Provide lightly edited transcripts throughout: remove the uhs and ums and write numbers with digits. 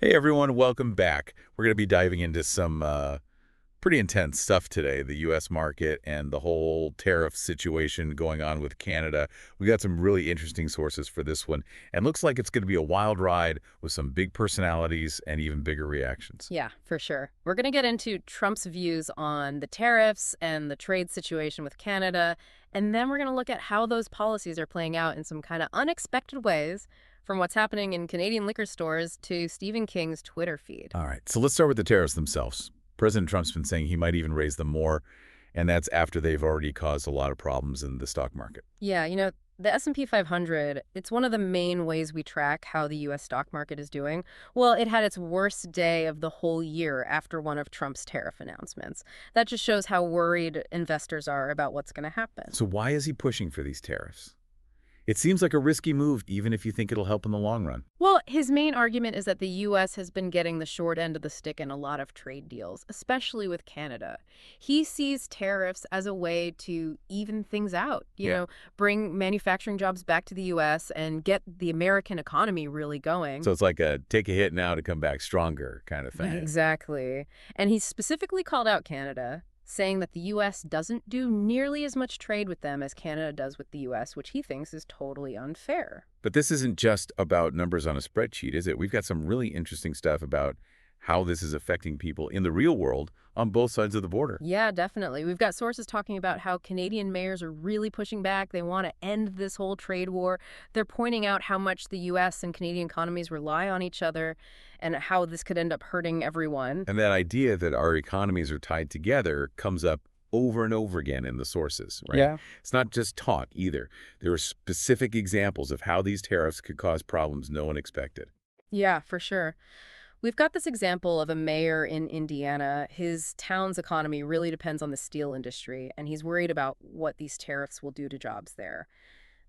Hey everyone, welcome back. We're going to be diving into some pretty intense stuff today, the U.S. market and the whole tariff situation going on with Canada. We got some really interesting sources for this one, and looks like it's going to be a wild ride with some big personalities and even bigger reactions. Yeah, for sure. We're going to get into Trump's views on the tariffs and the trade situation with Canada, and then we're going to look at how those policies are playing out in some kind of unexpected ways, from what's happening in Canadian liquor stores to Stephen King's Twitter feed. All right, so let's start with the tariffs themselves. President Trump's been saying he might even raise them more, and that's after they've already caused a lot of problems in the stock market. Yeah, the S&P 500, it's one of the main ways we track how the US stock market is doing. Well, it had its worst day of the whole year after one of Trump's tariff announcements. That just shows how worried investors are about what's going to happen. So why is he pushing for these tariffs? It seems like a risky move, even if you think it'll help in the long run. Well, his main argument is that the U.S. has been getting the short end of the stick in a lot of trade deals, especially with Canada. He sees tariffs as a way to even things out, Yeah. bring manufacturing jobs back to the U.S. and get the American economy really going. So it's like a take a hit now to come back stronger kind of thing. Exactly. And he specifically called out Canada, saying that the U.S. doesn't do nearly as much trade with them as Canada does with the U.S., which he thinks is totally unfair. But this isn't just about numbers on a spreadsheet, is it? We've got some really interesting stuff about how this is affecting people in the real world on both sides of the border. Yeah, definitely. We've got sources talking about how Canadian mayors are really pushing back. They want to end this whole trade war. They're pointing out how much the U.S. and Canadian economies rely on each other and how this could end up hurting everyone. And that idea that our economies are tied together comes up over and over again in the sources, right? Yeah. It's not just talk either. There are specific examples of how these tariffs could cause problems no one expected. Yeah, for sure. We've got this example of a mayor in Indiana. His town's economy really depends on the steel industry, and he's worried about what these tariffs will do to jobs there.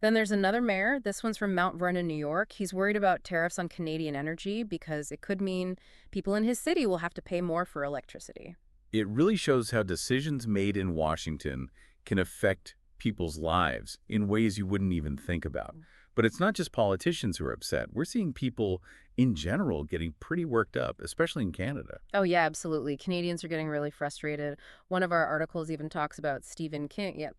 Then there's another mayor. This one's from Mount Vernon, New York. He's worried about tariffs on Canadian energy because it could mean people in his city will have to pay more for electricity. It really shows how decisions made in Washington can affect people's lives in ways you wouldn't even think about. But it's not just politicians who are upset. We're seeing people in general getting pretty worked up, especially in Canada. Oh, yeah, absolutely. Canadians are getting really frustrated. One of our articles even talks about Stephen King. Yeah,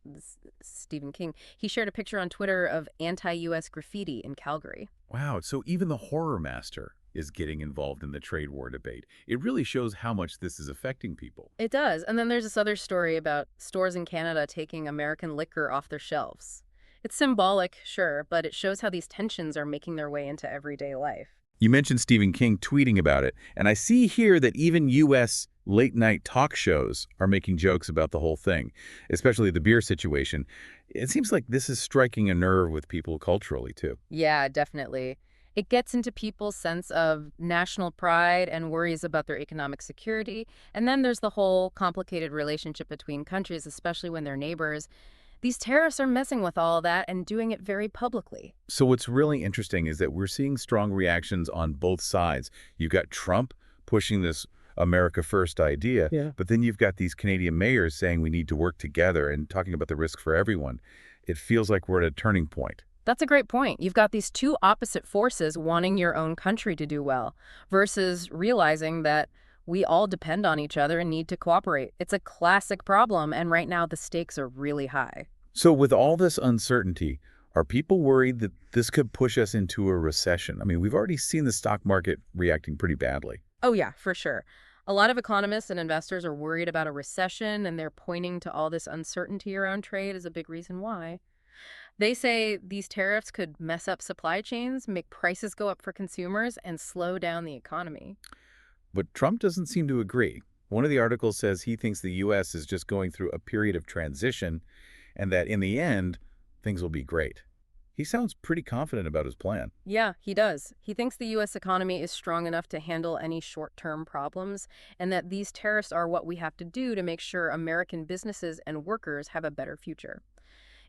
Stephen King. He shared a picture on Twitter of anti-U.S. graffiti in Calgary. Wow, so even the horror master is getting involved in the trade war debate. It really shows how much this is affecting people. It does. And then there's this other story about stores in Canada taking American liquor off their shelves. It's symbolic, sure, but it shows how these tensions are making their way into everyday life. You mentioned Stephen King tweeting about it, and I see here that even U.S. late-night talk shows are making jokes about the whole thing, especially the beer situation. It seems like this is striking a nerve with people culturally, too. Yeah, definitely. It gets into people's sense of national pride and worries about their economic security. And then there's the whole complicated relationship between countries, especially when they're neighbors. These tariffs are messing with all that and doing it very publicly. So what's really interesting is that we're seeing strong reactions on both sides. You've got Trump pushing this America First idea, Yeah. but then you've got these Canadian mayors saying we need to work together and talking about the risk for everyone. It feels like we're at a turning point. That's a great point. You've got these two opposite forces wanting your own country to do well versus realizing that we all depend on each other and need to cooperate. It's a classic problem, and right now the stakes are really high. So with all this uncertainty, are people worried that this could push us into a recession? I mean, we've already seen the stock market reacting pretty badly. Oh, yeah, for sure. A lot of economists and investors are worried about a recession, and they're pointing to all this uncertainty around trade as a big reason why. They say these tariffs could mess up supply chains, make prices go up for consumers, and slow down the economy. But Trump doesn't seem to agree. One of the articles says he thinks the U.S. is just going through a period of transition and that in the end, things will be great. He sounds pretty confident about his plan. Yeah, he does. He thinks the U.S. economy is strong enough to handle any short-term problems, and that these tariffs are what we have to do to make sure American businesses and workers have a better future.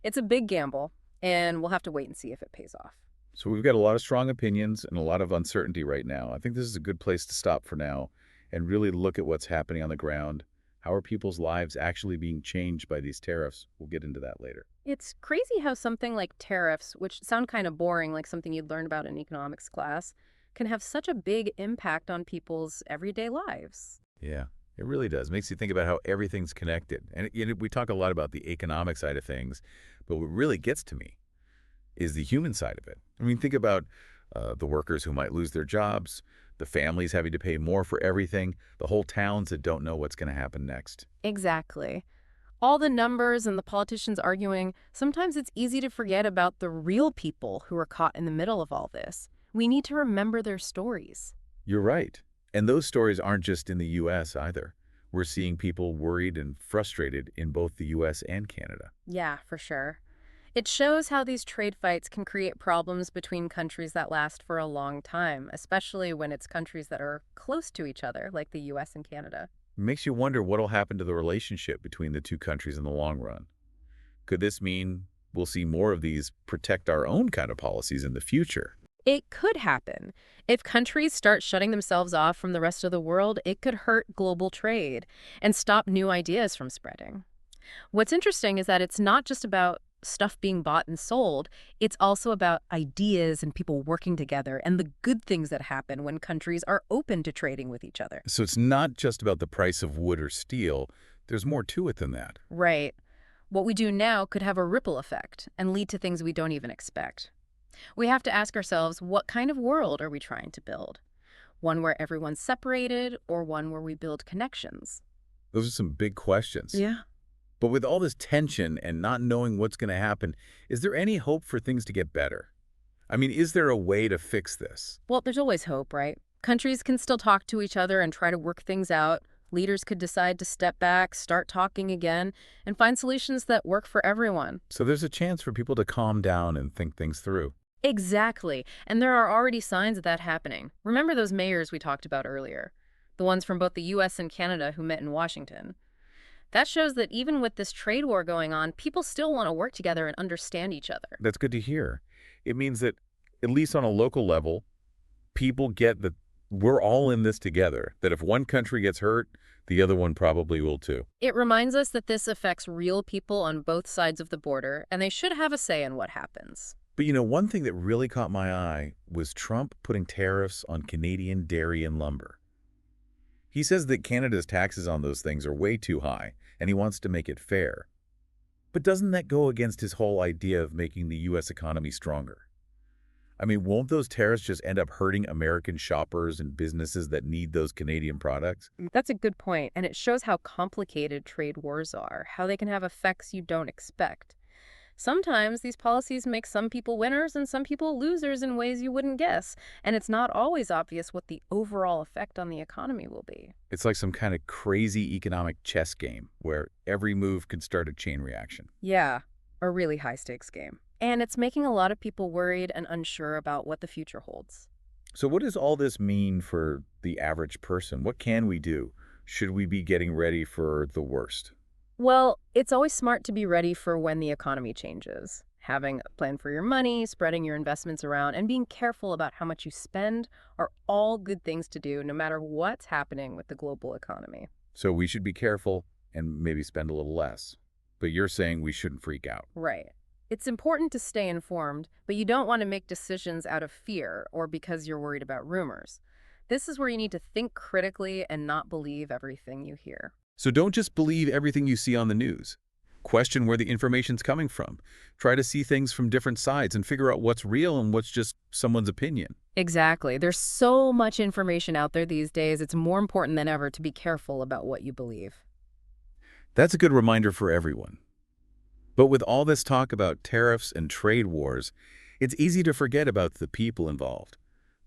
It's a big gamble, and we'll have to wait and see if it pays off. So we've got a lot of strong opinions and a lot of uncertainty right now. I think this is a good place to stop for now and really look at what's happening on the ground. How are people's lives actually being changed by these tariffs? We'll get into that later. It's crazy how something like tariffs, which sound kind of boring, like something you'd learn about in economics class, can have such a big impact on people's everyday lives. Yeah, it really does. Makes you think about how everything's connected. And we talk a lot about the economic side of things, but what really gets to me is the human side of it. I mean, think about the workers who might lose their jobs, the families having to pay more for everything, the whole towns that don't know what's going to happen next. Exactly. All the numbers and the politicians arguing, sometimes it's easy to forget about the real people who are caught in the middle of all this. We need to remember their stories. You're right. And those stories aren't just in the U.S. either. We're seeing people worried and frustrated in both the U.S. and Canada. Yeah, for sure. It shows how these trade fights can create problems between countries that last for a long time, especially when it's countries that are close to each other, like the US and Canada. It makes you wonder what'll happen to the relationship between the two countries in the long run. Could this mean we'll see more of these protect our own kind of policies in the future? It could happen. If countries start shutting themselves off from the rest of the world, it could hurt global trade and stop new ideas from spreading. What's interesting is that it's not just about stuff being bought and sold, it's also about ideas and people working together and the good things that happen when countries are open to trading with each other. So it's not just about the price of wood or steel. There's more to it than that. Right. What we do now could have a ripple effect and lead to things we don't even expect. We have to ask ourselves, what kind of world are we trying to build? One where everyone's separated or one where we build connections? Those are some big questions. Yeah. But with all this tension and not knowing what's going to happen, is there any hope for things to get better? I mean, is there a way to fix this? Well, there's always hope, right? Countries can still talk to each other and try to work things out. Leaders could decide to step back, start talking again, and find solutions that work for everyone. So there's a chance for people to calm down and think things through. Exactly. And there are already signs of that happening. Remember those mayors we talked about earlier? The ones from both the US and Canada who met in Washington. That shows that even with this trade war going on, people still want to work together and understand each other. That's good to hear. It means that, at least on a local level, people get that we're all in this together, that if one country gets hurt, the other one probably will too. It reminds us that this affects real people on both sides of the border, and they should have a say in what happens. But one thing that really caught my eye was Trump putting tariffs on Canadian dairy and lumber. He says that Canada's taxes on those things are way too high, and he wants to make it fair. But doesn't that go against his whole idea of making the U.S. economy stronger? I mean, won't those tariffs just end up hurting American shoppers and businesses that need those Canadian products? That's a good point, and it shows how complicated trade wars are, how they can have effects you don't expect. Sometimes these policies make some people winners and some people losers in ways you wouldn't guess, and it's not always obvious what the overall effect on the economy will be. It's like some kind of crazy economic chess game where every move could start a chain reaction. Yeah, a really high-stakes game. And it's making a lot of people worried and unsure about what the future holds. So what does all this mean for the average person? What can we do? Should we be getting ready for the worst? Well, it's always smart to be ready for when the economy changes. Having a plan for your money, spreading your investments around, and being careful about how much you spend are all good things to do no matter what's happening with the global economy. So we should be careful and maybe spend a little less. But you're saying we shouldn't freak out. Right. It's important to stay informed, but you don't want to make decisions out of fear or because you're worried about rumors. This is where you need to think critically and not believe everything you hear. So don't just believe everything you see on the news. Question where the information's coming from. Try to see things from different sides and figure out what's real and what's just someone's opinion. Exactly. There's so much information out there these days, it's more important than ever to be careful about what you believe. That's a good reminder for everyone. But with all this talk about tariffs and trade wars, it's easy to forget about the people involved,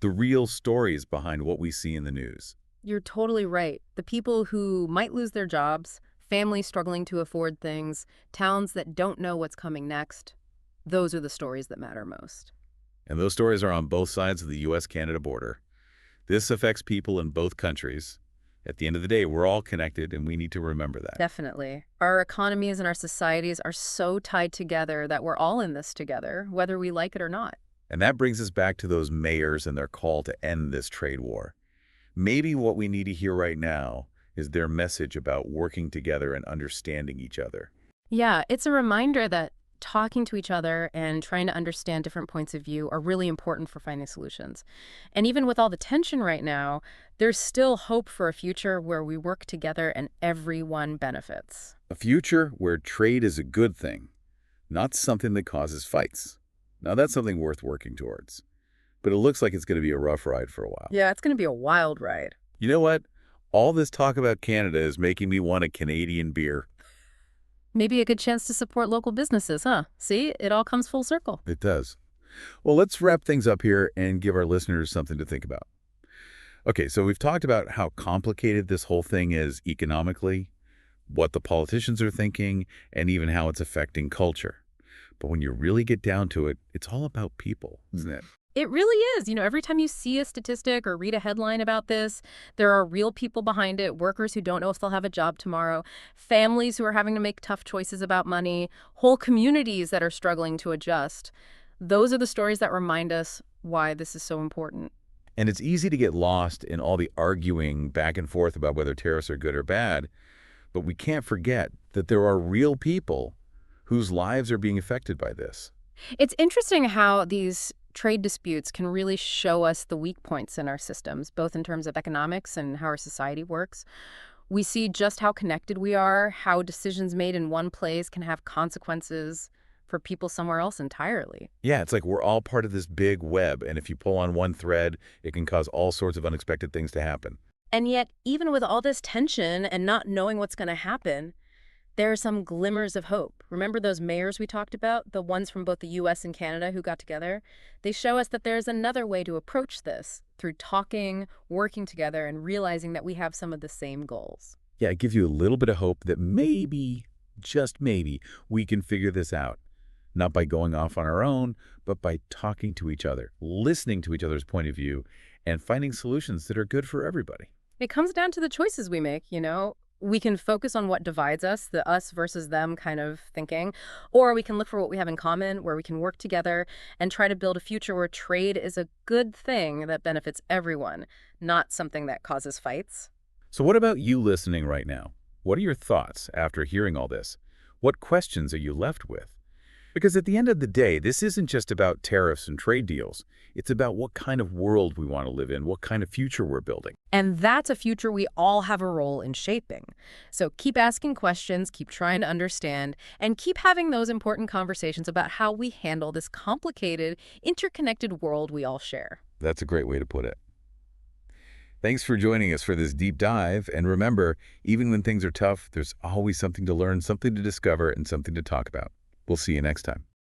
the real stories behind what we see in the news. You're totally right. The people who might lose their jobs, families struggling to afford things, towns that don't know what's coming next, those are the stories that matter most. And those stories are on both sides of the U.S.-Canada border. This affects people in both countries. At the end of the day, we're all connected, and we need to remember that. Definitely. Our economies and our societies are so tied together that we're all in this together, whether we like it or not. And that brings us back to those mayors and their call to end this trade war. Maybe what we need to hear right now is their message about working together and understanding each other. Yeah, it's a reminder that talking to each other and trying to understand different points of view are really important for finding solutions. And even with all the tension right now, there's still hope for a future where we work together and everyone benefits. A future where trade is a good thing, not something that causes fights. Now, that's something worth working towards. But it looks like it's going to be a rough ride for a while. Yeah, it's going to be a wild ride. You know what? All this talk about Canada is making me want a Canadian beer. Maybe a good chance to support local businesses, huh? See, it all comes full circle. It does. Well, let's wrap things up here and give our listeners something to think about. Okay, so we've talked about how complicated this whole thing is economically, what the politicians are thinking, and even how it's affecting culture. But when you really get down to it, it's all about people, isn't it? It really is. Every time you see a statistic or read a headline about this, there are real people behind it, workers who don't know if they'll have a job tomorrow, families who are having to make tough choices about money, whole communities that are struggling to adjust. Those are the stories that remind us why this is so important. And it's easy to get lost in all the arguing back and forth about whether tariffs are good or bad, but we can't forget that there are real people whose lives are being affected by this. It's interesting how these trade disputes can really show us the weak points in our systems, both in terms of economics and how our society works. We see just how connected we are, how decisions made in one place can have consequences for people somewhere else entirely. Yeah, it's like we're all part of this big web, and if you pull on one thread, it can cause all sorts of unexpected things to happen. And yet, even with all this tension and not knowing what's going to happen, there are some glimmers of hope. Remember those mayors we talked about, the ones from both the US and Canada who got together? They show us that there's another way to approach this through talking, working together, and realizing that we have some of the same goals. Yeah, it gives you a little bit of hope that maybe, just maybe, we can figure this out. Not by going off on our own, but by talking to each other, listening to each other's point of view, and finding solutions that are good for everybody. It comes down to the choices we make. We can focus on what divides us, the us versus them kind of thinking, or we can look for what we have in common, where we can work together and try to build a future where trade is a good thing that benefits everyone, not something that causes fights. So what about you listening right now? What are your thoughts after hearing all this? What questions are you left with? Because at the end of the day, this isn't just about tariffs and trade deals. It's about what kind of world we want to live in, what kind of future we're building. And that's a future we all have a role in shaping. So keep asking questions, keep trying to understand, and keep having those important conversations about how we handle this complicated, interconnected world we all share. That's a great way to put it. Thanks for joining us for this deep dive. And remember, even when things are tough, there's always something to learn, something to discover, and something to talk about. We'll see you next time.